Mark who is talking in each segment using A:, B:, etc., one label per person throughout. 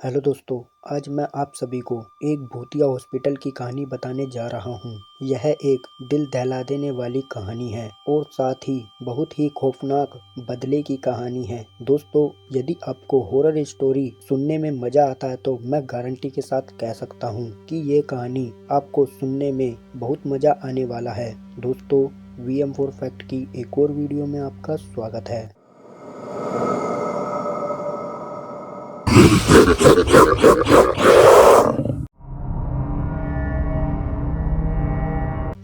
A: Hello दोस्तों, आज मैं आप सभी को एक भूतिया हॉस्पिटल की कहानी बताने जा रहा हूँ। यह एक दिल दहला देने वाली कहानी है और साथ ही बहुत ही खौफनाक बदले की कहानी है। दोस्तों, यदि आपको हॉरर स्टोरी सुनने में मजा आता है तो मैं गारंटी के साथ कह सकता हूँ कि ये कहानी आपको सुनने में बहुत मजा आने वाला है। दोस्तों, VM4 फैक्ट की एक और वीडियो में आपका स्वागत है।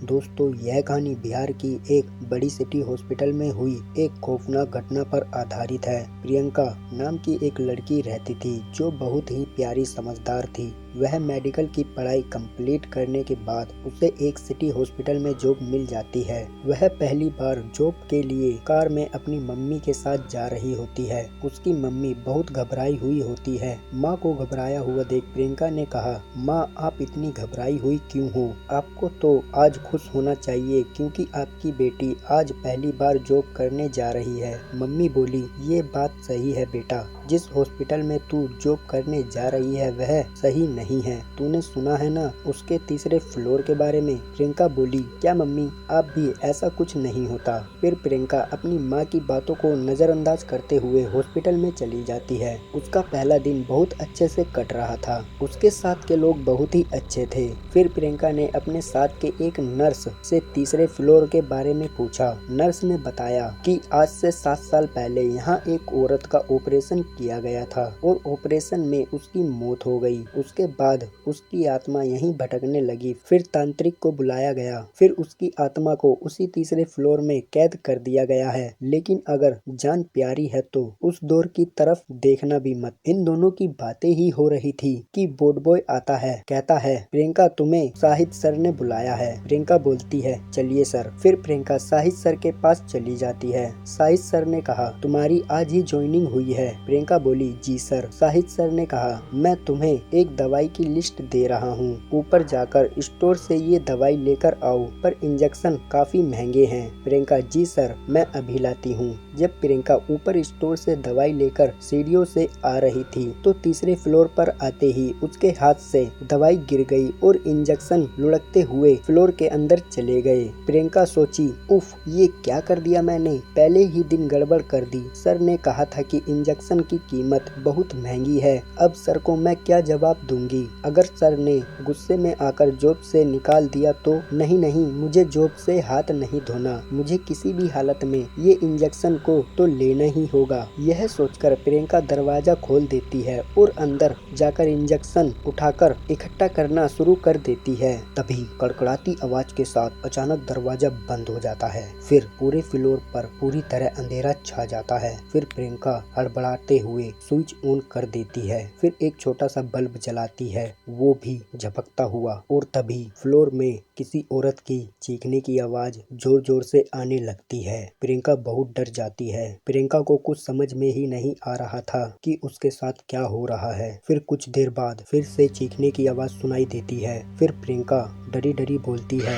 A: दोस्तों, यह कहानी बिहार की एक बड़ी सिटी हॉस्पिटल में हुई एक खौफनाक घटना पर आधारित है। प्रियंका नाम की एक लड़की रहती थी जो बहुत ही प्यारी समझदार थी। वह मेडिकल की पढ़ाई कंप्लीट करने के बाद उसे एक सिटी हॉस्पिटल में जॉब मिल जाती है। वह पहली बार जॉब के लिए कार में अपनी मम्मी के साथ जा रही होती है। उसकी मम्मी बहुत घबराई हुई होती है। माँ को घबराया हुआ देख प्रियंका ने कहा, माँ, आप इतनी घबराई हुई क्यों हो? आपको तो आज खुश होना चाहिए क्योंकि आपकी बेटी आज पहली बार जॉब करने जा रही है। मम्मी बोली, ये बात सही है बेटा, जिस हॉस्पिटल में तू जॉब करने जा रही है वह सही नहीं है। तूने सुना है ना उसके तीसरे फ्लोर के बारे में? प्रियंका बोली, क्या मम्मी, आप भी ऐसा कुछ नहीं होता। फिर प्रियंका अपनी माँ की बातों को नजरअंदाज करते हुए हॉस्पिटल में चली जाती है। उसका पहला दिन बहुत अच्छे से कट रहा था। उसके साथ के लोग बहुत ही अच्छे थे। फिर प्रियंका ने अपने साथ के एक नर्स से तीसरे फ्लोर के बारे में पूछा। नर्स ने बताया कि आज से 7 साल पहले यहाँ एक औरत का ऑपरेशन किया गया था और ऑपरेशन में उसकी मौत हो गई। उसके बाद उसकी आत्मा यहीं भटकने लगी। फिर तांत्रिक को बुलाया गया। फिर उसकी आत्मा को उसी तीसरे फ्लोर में कैद कर दिया गया है। लेकिन अगर जान प्यारी है तो उस डोर की तरफ देखना भी मत। इन दोनों की बातें ही हो रही थी कि बोर्ड बॉय आता है, कहता है, प्रियंका, तुम्हें शाहिद सर ने बुलाया है। प्रियंका बोलती है, चलिए सर। फिर प्रियंका शाहिद सर के पास चली जाती है। शाहिद सर ने कहा, तुम्हारी आज ही ज्वाइनिंग हुई है। प्रियंका बोली, जी सर। शाहिद सर ने कहा, मैं तुम्हें एक दवाई की लिस्ट दे रहा हूँ, ऊपर जाकर स्टोर से ये दवाई लेकर आओ, पर इंजेक्शन काफी महंगे हैं। प्रियंका, जी सर, मैं अभी लाती हूँ। जब प्रियंका ऊपर स्टोर से दवाई लेकर सीढ़ियों से आ रही थी तो तीसरे फ्लोर पर आते ही उसके हाथ से दवाई गिर गई और इंजेक्शन लुढ़कते हुए फ्लोर के अंदर चले गए। प्रियंका सोची, उफ, ये क्या कर दिया मैंने, पहले ही दिन गड़बड़ कर दी। सर ने कहा था कि इंजेक्शन की कीमत बहुत महंगी है, अब सर को मैं क्या जवाब दूंगी? अगर सर ने गुस्से में आकर जॉब से निकाल दिया तो? नहीं नहीं, मुझे जॉब से हाथ नहीं धोना, मुझे किसी भी हालत में ये इंजेक्शन को तो लेना ही होगा। यह सोचकर प्रियंका दरवाजा खोल देती है और अंदर जाकर इंजेक्शन उठाकर इकट्ठा करना शुरू कर देती है। तभी कड़कड़ाती आवाज के साथ अचानक दरवाजा बंद हो जाता है। फिर पूरे फ्लोर पर पूरी तरह अंधेरा छा जाता है। फिर प्रियंका हड़बड़ाते हुए स्विच ऑन कर देती है। फिर एक छोटा सा बल्ब जलाती है, वो भी झपकता हुआ, और तभी फ्लोर में किसी औरत की चीखने की आवाज जोर जोर से आने लगती है। प्रियंका बहुत डर जाती है। प्रियंका को कुछ समझ में ही नहीं आ रहा था कि उसके साथ क्या हो रहा है। फिर कुछ देर बाद फिर से चीखने की आवाज सुनाई देती है। फिर प्रियंका डरी डरी बोलती है,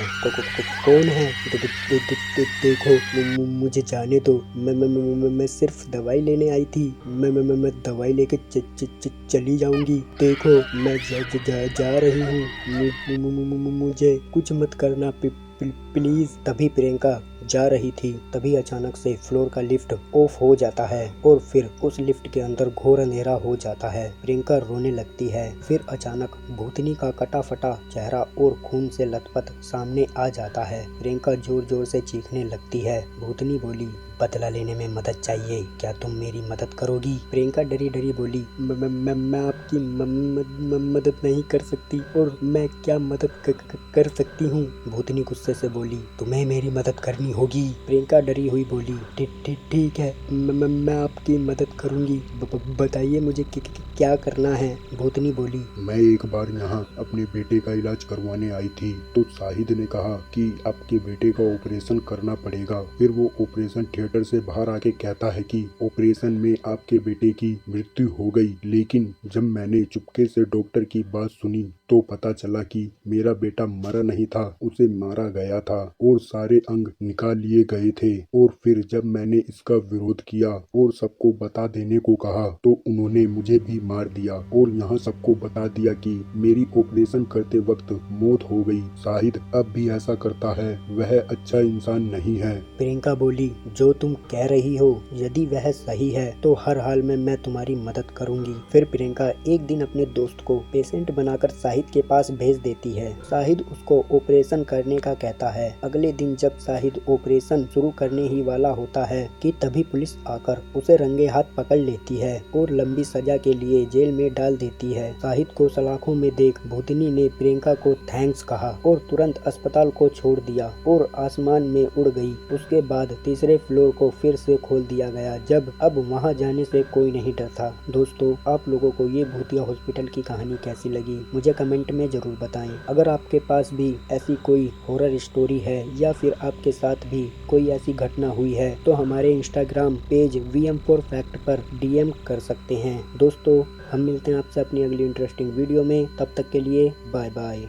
A: कौन है? देखो, मुझे जाने दो, मैं सिर्फ दवाई लेने आई थी। मैं दवाई लेके चली जाऊंगी। देखो, मैं जा रही हूँ, मुझे कुछ मत करना प्लीज। तभी प्रियंका जा रही थी, तभी अचानक से फ्लोर का लिफ्ट ऑफ हो जाता है और फिर उस लिफ्ट के अंदर घोर अंधेरा हो जाता है। प्रियंका रोने लगती है। फिर अचानक भूतनी का कटा फटा चेहरा और खून से लथपथ सामने आ जाता है। प्रियंका जोर जोर से चीखने लगती है। भूतनी बोली, बदला लेने में मदद चाहिए, क्या तुम मेरी मदद करोगी? प्रियंका डरी डरी बोली, मैं आपकी मदद नहीं कर सकती, और मैं क्या मदद कर सकती हूँ? भूतनी गुस्से से बोली, तुम्हें मेरी मदद करनी होगी। प्रियंका डरी हुई बोली, ठीक है, मैं आपकी मदद करूंगी, बताइए मुझे क्या करना है? भूतनी बोली,
B: मैं एक बार यहाँ अपने बेटे का इलाज करवाने आई थी तो शाहिद ने कहा कि आपके बेटे का ऑपरेशन करना पड़ेगा। फिर वो ऑपरेशन थिएटर से बाहर आके कहता है कि ऑपरेशन में आपके बेटे की मृत्यु हो गई। लेकिन जब मैंने चुपके से डॉक्टर की बात सुनी तो पता चला कि मेरा बेटा मरा नहीं था, उसे मारा गया था और सारे अंग निकाल लिए गए थे। और फिर जब मैंने इसका विरोध किया और सबको बता देने को कहा तो उन्होंने मुझे भी मार दिया और यहाँ सबको बता दिया कि मेरी ऑपरेशन करते वक्त मौत हो गई। शाहिद अब भी ऐसा करता है, वह अच्छा इंसान नहीं है।
A: प्रियंका बोली, जो तुम कह रही हो यदि वह सही है तो हर हाल में मैं तुम्हारी मदद करूंगी। फिर प्रियंका एक दिन अपने दोस्त को पेशेंट बनाकर शाहिद के पास भेज देती है। शाहिद उसको ऑपरेशन करने का कहता है। अगले दिन जब शाहिद ऑपरेशन शुरू करने ही वाला होता है कि तभी पुलिस आकर उसे रंगे हाथ पकड़ लेती है और लंबी सजा के लिए जेल में डाल देती है। शाहिद को सलाखों में देख भूतनी ने प्रियंका को थैंक्स कहा और तुरंत अस्पताल को छोड़ दिया और आसमान में उड़ गई। उसके बाद तीसरे फ्लोर को फिर से खोल दिया गया, जब अब वहां जाने से कोई नहीं डरता। दोस्तों, आप लोगों को ये भूतिया हॉस्पिटल की कहानी कैसी लगी मुझे कमेंट में जरूर बताएं। अगर आपके पास भी ऐसी कोई हॉरर स्टोरी है या फिर आपके साथ भी कोई ऐसी घटना हुई है तो हमारे इंस्टाग्राम पेज VM4 फैक्ट पर DM कर सकते हैं। दोस्तों, हम मिलते हैं आपसे अपनी अगली इंटरेस्टिंग वीडियो में। तब तक के लिए बाय बाय।